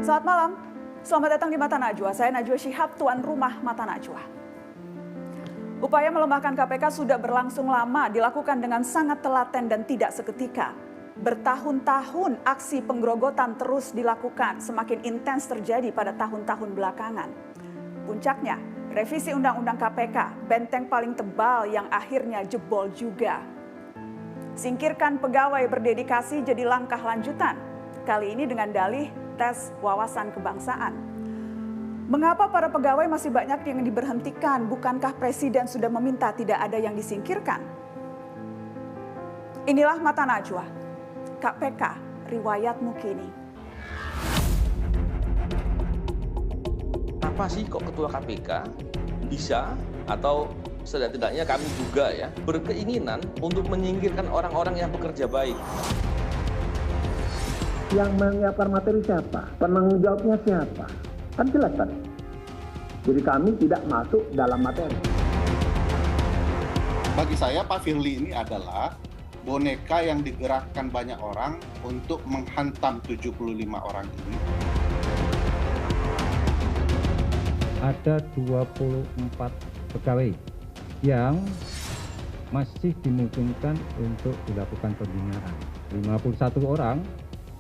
Selamat malam, selamat datang di Mata Najwa. Saya Najwa Shihab, tuan rumah Mata Najwa. Upaya melemahkan KPK sudah berlangsung lama, dilakukan dengan sangat telaten dan tidak seketika. Bertahun-tahun aksi penggerogotan terus dilakukan, semakin intens terjadi pada tahun-tahun belakangan. Puncaknya, revisi Undang-Undang KPK, benteng paling tebal yang akhirnya jebol juga. Singkirkan pegawai berdedikasi jadi langkah lanjutan. Kali ini dengan dalih tes wawasan kebangsaan. Mengapa para pegawai masih banyak yang diberhentikan? Bukankah Presiden sudah meminta tidak ada yang disingkirkan? Inilah Mata Najwa, KPK, riwayatmu kini. Apa sih kok Ketua KPK bisa atau setidaknya kami juga ya berkeinginan untuk menyingkirkan orang-orang yang bekerja baik? Yang menyiapkan materi siapa? Penanggung jawabnya siapa? Kan jelas kan? Jadi kami tidak masuk dalam materi. Bagi saya Pak Firly ini adalah boneka yang digerakkan banyak orang untuk menghantam 75 orang ini. Ada 24 pegawai yang masih dimungkinkan untuk dilakukan pembinaan. 51 orang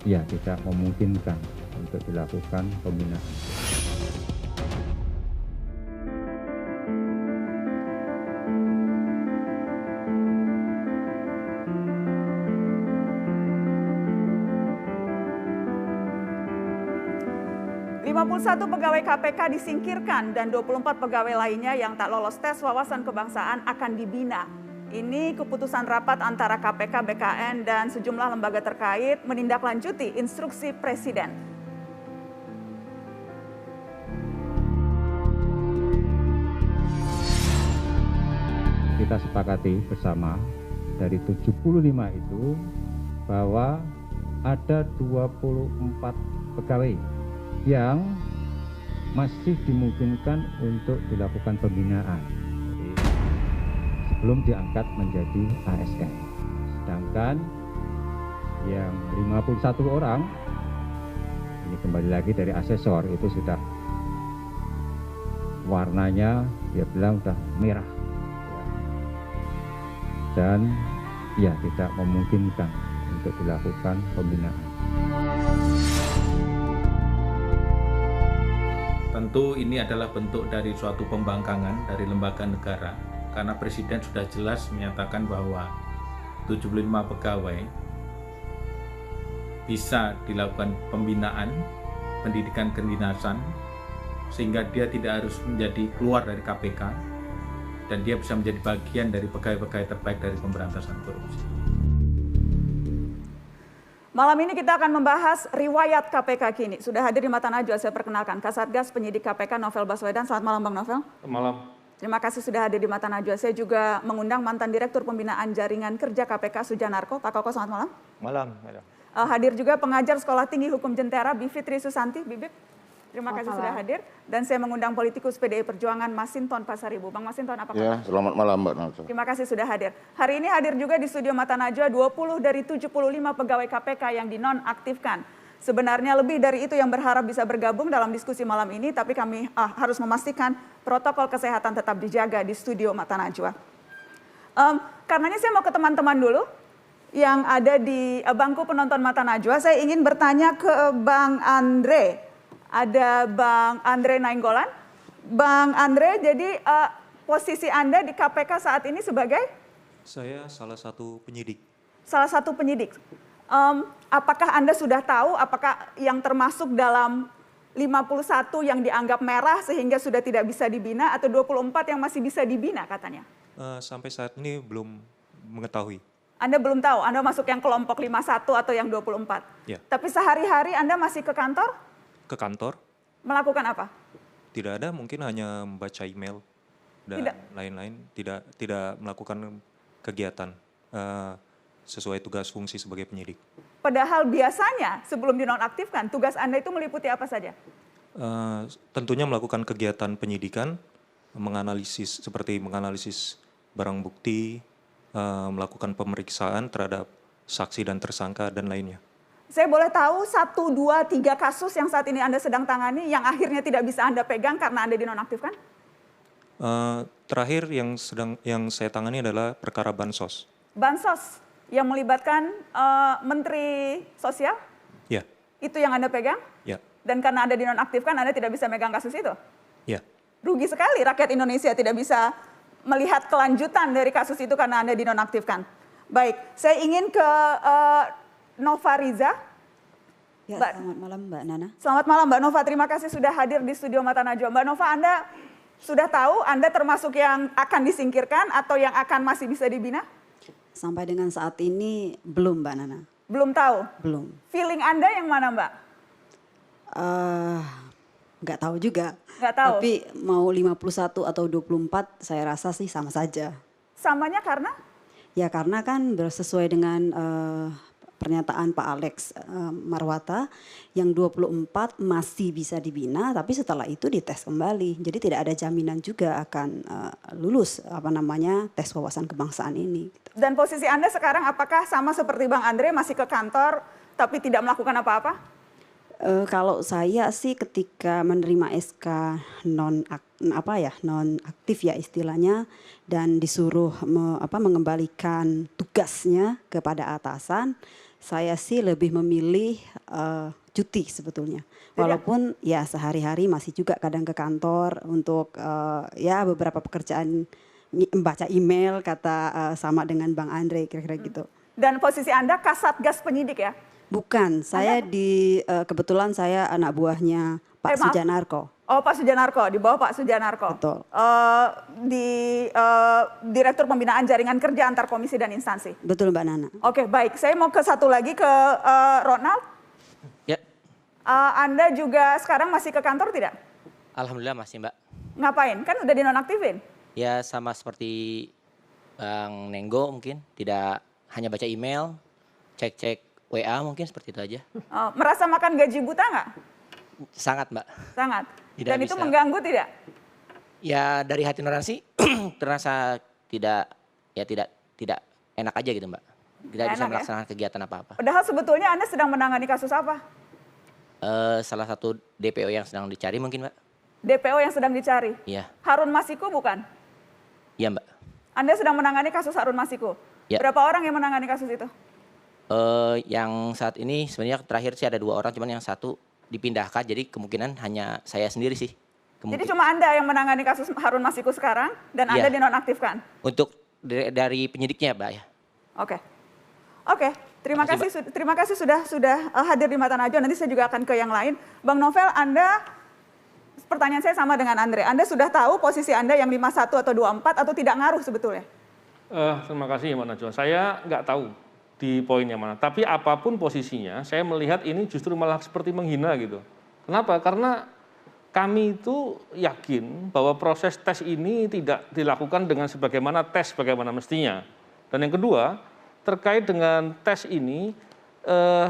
ya tidak memungkinkan untuk dilakukan pembinaan. Satu pegawai KPK disingkirkan dan 24 pegawai lainnya yang tak lolos tes wawasan kebangsaan akan dibina. Ini keputusan rapat antara KPK, BKN, dan sejumlah lembaga terkait menindaklanjuti instruksi Presiden. Kita sepakati bersama dari 75 itu bahwa ada 24 pegawai yang masih dimungkinkan untuk dilakukan pembinaan sebelum diangkat menjadi ASN. Sedangkan yang 51 orang, ini kembali lagi dari asesor, itu sudah warnanya dia bilang sudah merah. Dan ya tidak memungkinkan untuk dilakukan pembinaan. Tentu ini adalah bentuk dari suatu pembangkangan dari lembaga negara karena Presiden sudah jelas menyatakan bahwa 75 pegawai bisa dilakukan pembinaan, pendidikan kedinasan sehingga dia tidak harus menjadi keluar dari KPK dan dia bisa menjadi bagian dari pegawai-pegawai terbaik dari pemberantasan korupsi. Malam ini kita akan membahas riwayat KPK kini. Sudah hadir di Mata Najwa, saya perkenalkan Kasatgas Penyidik KPK Novel Baswedan. Selamat malam Bang Novel. Malam. Terima kasih sudah hadir di Mata Najwa. Saya juga mengundang mantan Direktur Pembinaan Jaringan Kerja KPK Sujanarko. Pak Koko, selamat malam. Malam, madam. Hadir juga pengajar Sekolah Tinggi Hukum Jentera Bivitri Susanti. Bibip, terima kasih sudah hadir. Dan saya mengundang politikus PDI Perjuangan Masinton Pasaribu. Bang Masinton, apa kabar? Ya, selamat malam Mbak Najwa. Terima kasih sudah hadir. Hari ini hadir juga di studio Mata Najwa 20 dari 75 pegawai KPK yang dinonaktifkan. Sebenarnya lebih dari itu yang berharap bisa bergabung dalam diskusi malam ini, tapi kami harus memastikan protokol kesehatan tetap dijaga di studio Mata Najwa. Karenanya saya mau ke teman-teman dulu yang ada di bangku penonton Mata Najwa. Saya ingin bertanya ke Bang Andre. Ada Bang Andre Nainggolan. Bang Andre, jadi posisi Anda di KPK saat ini sebagai? Saya salah satu penyidik. Salah satu penyidik. Apakah Anda sudah tahu apakah yang termasuk dalam 51 yang dianggap merah sehingga sudah tidak bisa dibina atau 24 yang masih bisa dibina katanya? Sampai saat ini belum mengetahui. Anda belum tahu, Anda masuk yang kelompok 51 atau yang 24? Ya. Tapi sehari-hari Anda masih ke kantor? Ke kantor? Melakukan apa? Tidak ada, mungkin hanya membaca email dan lain-lain. Tidak melakukan kegiatan sesuai tugas fungsi sebagai penyidik. Padahal biasanya sebelum dinonaktifkan, tugas Anda itu meliputi apa saja? Tentunya melakukan kegiatan penyidikan, seperti menganalisis barang bukti, melakukan pemeriksaan terhadap saksi dan tersangka dan lainnya. Saya boleh tahu 1, 2, 3 kasus yang saat ini Anda sedang tangani yang akhirnya tidak bisa Anda pegang karena Anda dinonaktifkan? Terakhir yang saya tangani adalah perkara bansos. Bansos yang melibatkan Menteri Sosial? Ya, Itu yang Anda pegang? ya, Dan karena Anda dinonaktifkan, Anda tidak bisa megang kasus itu? ya. Rugi sekali rakyat Indonesia tidak bisa melihat kelanjutan dari kasus itu karena Anda dinonaktifkan. Baik, saya ingin ke Nova Riza. Ya, selamat malam Mbak Nana. Selamat malam Mbak Nova, terima kasih sudah hadir di studio Mata Najwa. Mbak Nova, Anda sudah tahu Anda termasuk yang akan disingkirkan atau yang akan masih bisa dibina? Sampai dengan saat ini belum Mbak Nana. Belum tahu? Belum. Feeling Anda yang mana Mbak? Nggak tahu juga. Nggak tahu? Tapi mau 51 atau 24 saya rasa sih sama saja. Samanya karena? Ya karena kan sesuai dengan pernyataan Pak Alex Marwata yang 24 masih bisa dibina tapi setelah itu dites kembali. Jadi tidak ada jaminan juga akan lulus tes wawasan kebangsaan ini. Dan posisi Anda sekarang apakah sama seperti Bang Andre masih ke kantor tapi tidak melakukan apa-apa? Kalau saya sih ketika menerima SK non aktif ya istilahnya dan disuruh mengembalikan tugasnya kepada atasan, saya sih lebih memilih cuti sebetulnya. Walaupun ya sehari-hari masih juga kadang ke kantor untuk ya beberapa pekerjaan membaca email kata sama dengan Bang Andre kira-kira gitu. Dan posisi Anda Kasatgas penyidik ya? Bukan, saya kebetulan saya anak buahnya Pak Sujanarko. Oh Pak Sujanarko, di bawah Pak Sujanarko. Betul. Di Direktur Pembinaan Jaringan Kerja Antar Komisi dan Instansi. Betul Mbak Nana. Oke baik, saya mau ke satu lagi ke Ronald. Ya. Anda juga sekarang masih ke kantor tidak? Alhamdulillah masih Mbak. Ngapain? Kan udah dinonaktifin. Ya sama seperti Bang Nenggo mungkin, tidak hanya baca email, cek-cek WA mungkin seperti itu aja. Merasa makan gaji buta nggak? Sangat Mbak. Sangat. Tidak Dan bisa. itu mengganggu tidak? Ya dari hati nurani sih terasa tidak enak aja gitu Mbak. Tidak bisa melaksanakan kegiatan apa-apa. Padahal sebetulnya Anda sedang menangani kasus apa? Salah satu DPO yang sedang dicari mungkin Mbak. DPO yang sedang dicari? Iya. Harun Masiku bukan? Iya Mbak. Anda sedang menangani kasus Harun Masiku? Ya. Berapa orang yang menangani kasus itu? Yang saat ini sebenarnya terakhir sih ada 2 orang, cuman yang satu dipindahkan, jadi kemungkinan hanya saya sendiri sih. Jadi cuma Anda yang menangani kasus Harun Masiku sekarang dan Anda dinonaktifkan? Untuk dari penyidiknya Mbak ya. Oke. Terima kasih sudah hadir di Mata Najwa. Nanti saya juga akan ke yang lain. Bang Novel, Anda, pertanyaan saya sama dengan Andre. Anda sudah tahu posisi Anda yang 51 atau 24 atau tidak ngaruh sebetulnya? Terima kasih Mbak Najwa. Saya nggak tahu di poin yang mana. Tapi apapun posisinya, saya melihat ini justru malah seperti menghina gitu. Kenapa? Karena kami itu yakin bahwa proses tes ini tidak dilakukan dengan sebagaimana mestinya. Dan yang kedua, terkait dengan tes ini,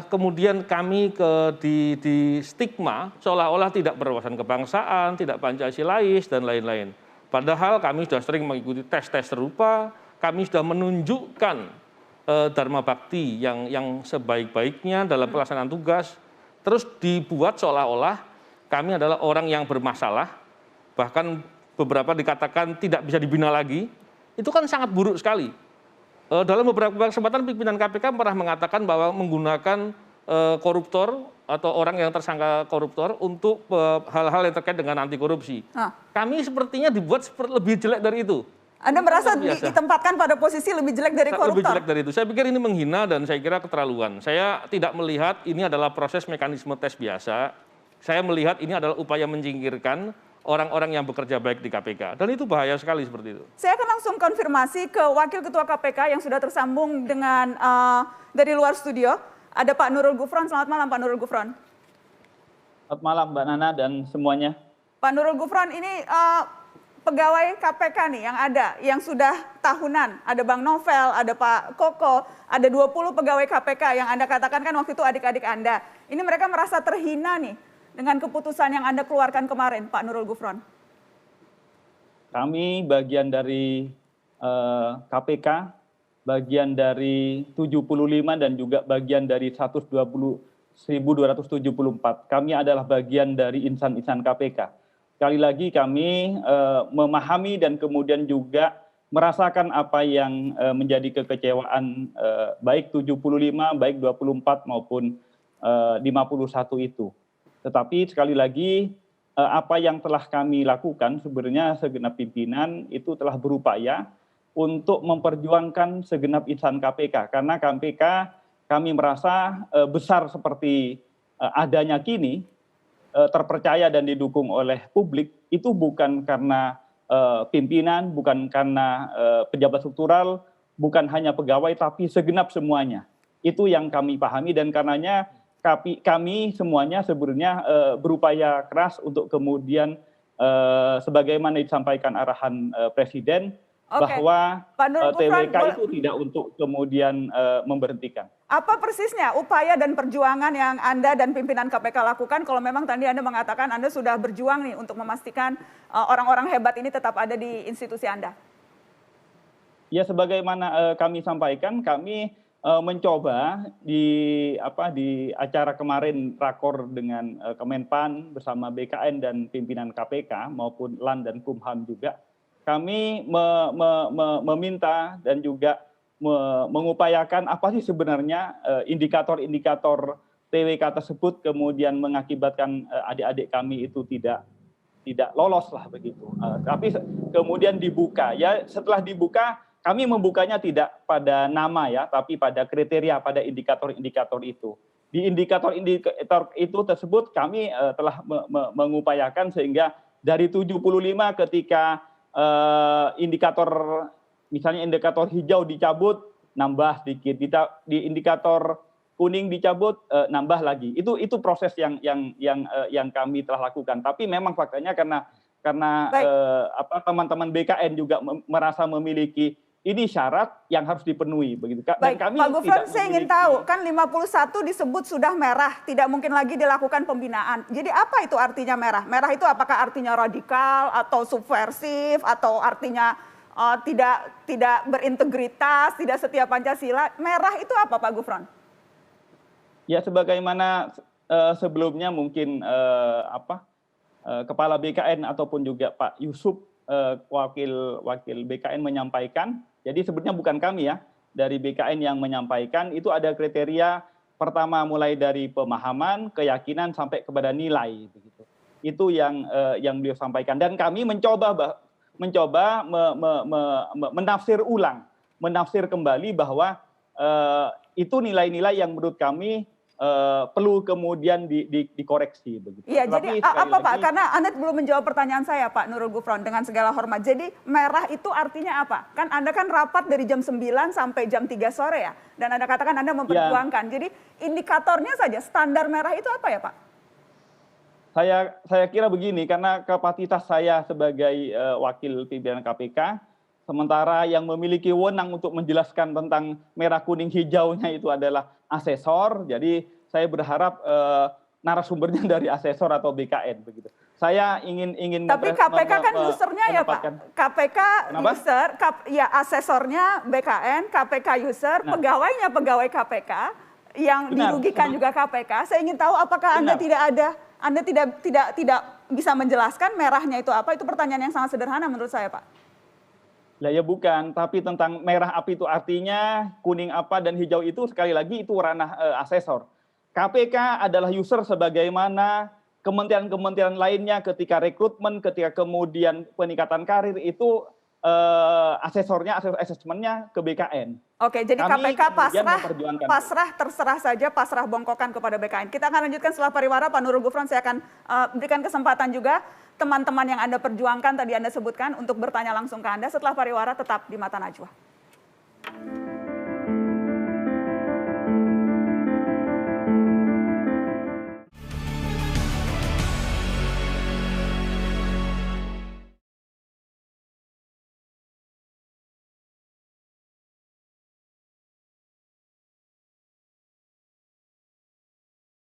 kemudian kami di stigma seolah-olah tidak berwawasan kebangsaan, tidak Pancasilais, dan lain-lain. Padahal kami sudah sering mengikuti tes-tes serupa, kami sudah menunjukkan Dharma Bakti yang sebaik-baiknya dalam pelaksanaan tugas, terus dibuat seolah-olah kami adalah orang yang bermasalah, bahkan beberapa dikatakan tidak bisa dibina lagi, itu kan sangat buruk sekali. Dalam beberapa kesempatan pimpinan KPK pernah mengatakan bahwa menggunakan koruptor atau orang yang tersangka koruptor untuk hal-hal yang terkait dengan anti korupsi. Kami sepertinya dibuat lebih jelek dari itu. Anda merasa ditempatkan pada posisi lebih jelek dari koruptor? Lebih jelek dari itu. Saya pikir ini menghina dan saya kira keterlaluan. Saya tidak melihat ini adalah proses mekanisme tes biasa. Saya melihat ini adalah upaya menyingkirkan orang-orang yang bekerja baik di KPK. Dan itu bahaya sekali seperti itu. Saya akan langsung konfirmasi ke Wakil Ketua KPK yang sudah tersambung dengan dari luar studio. Ada Pak Nurul Gufron. Selamat malam Pak Nurul Gufron. Selamat malam Mbak Nana dan semuanya. Pak Nurul Gufron, ini pegawai KPK nih yang ada, yang sudah tahunan, ada Bang Novel, ada Pak Koko, ada 20 pegawai KPK yang Anda katakan kan waktu itu adik-adik Anda. Ini mereka merasa terhina nih dengan keputusan yang Anda keluarkan kemarin, Pak Nurul Gufron. Kami bagian dari KPK bagian dari 75 dan juga bagian dari 1.274. Kami adalah bagian dari insan-insan KPK. Sekali lagi kami memahami dan kemudian juga merasakan apa yang menjadi kekecewaan baik 75, baik 24 maupun 51 itu. Tetapi sekali lagi apa yang telah kami lakukan sebenarnya segenap pimpinan itu telah berupaya untuk memperjuangkan segenap insan KPK. Karena KPK kami merasa besar seperti adanya kini, terpercaya dan didukung oleh publik, itu bukan karena pimpinan, bukan karena pejabat struktural, bukan hanya pegawai, tapi segenap semuanya. Itu yang kami pahami dan karenanya kami semuanya sebenarnya berupaya keras untuk kemudian sebagaimana disampaikan arahan Presiden, bahwa TWK itu tidak untuk kemudian memberhentikan. Apa persisnya upaya dan perjuangan yang Anda dan pimpinan KPK lakukan kalau memang tadi Anda mengatakan Anda sudah berjuang nih untuk memastikan orang-orang hebat ini tetap ada di institusi Anda? Ya, sebagaimana kami sampaikan, kami mencoba di acara kemarin rakor dengan Kemenpan bersama BKN dan pimpinan KPK maupun LAN dan Kumham juga, kami meminta dan juga mengupayakan apa sih sebenarnya indikator-indikator TWK tersebut kemudian mengakibatkan adik-adik kami itu tidak lolos lah begitu. Tapi kemudian dibuka, ya setelah dibuka kami membukanya tidak pada nama ya, tapi pada kriteria, pada indikator-indikator itu. Di indikator-indikator itu tersebut kami telah mengupayakan sehingga dari 75 ketika indikator misalnya indikator hijau dicabut nambah sedikit, di indikator kuning dicabut nambah lagi. Itu proses yang kami telah lakukan. Tapi memang faktanya karena teman-teman BKN juga merasa memiliki ini syarat yang harus dipenuhi begitu. Dan kami Pak Gufron, saya ingin tahu, kan 51 disebut sudah merah, tidak mungkin lagi dilakukan pembinaan. Jadi apa itu artinya merah? Merah itu apakah artinya radikal atau subversif atau artinya tidak berintegritas, tidak setia Pancasila? Merah itu apa, Pak Gufron? Ya, sebagaimana sebelumnya mungkin Kepala BKN ataupun juga Pak Yusuf wakil BKN menyampaikan. Jadi sebenarnya bukan kami ya, dari BKN yang menyampaikan, itu ada kriteria pertama mulai dari pemahaman, keyakinan sampai kepada nilai begitu. Itu yang beliau sampaikan dan kami mencoba menafsir kembali bahwa itu nilai-nilai yang menurut kami perlu kemudian dikoreksi begitu. Iya, jadi apa Pak? Karena Anda belum menjawab pertanyaan saya Pak Nurul Gufron dengan segala hormat. Jadi merah itu artinya apa? Kan Anda kan rapat dari jam 9 sampai jam 3 sore ya. Dan Anda katakan Anda memperjuangkan. Ya. Jadi indikatornya saja standar merah itu apa ya Pak? Saya kira begini, karena kapasitas saya sebagai wakil pimpinan KPK, sementara yang memiliki wewenang untuk menjelaskan tentang merah kuning hijaunya itu adalah asesor. Jadi saya berharap narasumbernya dari asesor atau BKN begitu. Saya ingin tapi KPK kan usernya ya Pak. KPK user, ya asesornya BKN, KPK user, pegawainya pegawai KPK yang dirugikan juga KPK. Saya ingin tahu apakah Anda tidak bisa menjelaskan merahnya itu apa? Itu pertanyaan yang sangat sederhana menurut saya Pak. Lah ya bukan, tapi tentang merah apa itu artinya, kuning apa dan hijau itu sekali lagi itu ranah asesor. KPK adalah user sebagaimana kementerian-kementerian lainnya ketika rekrutmen, ketika kemudian peningkatan karir itu asesornya, asesmennya ke BKN. Oke, jadi KPK pasrah terserah saja, pasrah bongkokan kepada BKN. Kita akan lanjutkan setelah pariwara, Pak Nurul Gufron, saya akan berikan kesempatan juga teman-teman yang Anda perjuangkan, tadi Anda sebutkan, untuk bertanya langsung ke Anda. Setelah pariwara tetap di Mata Najwa.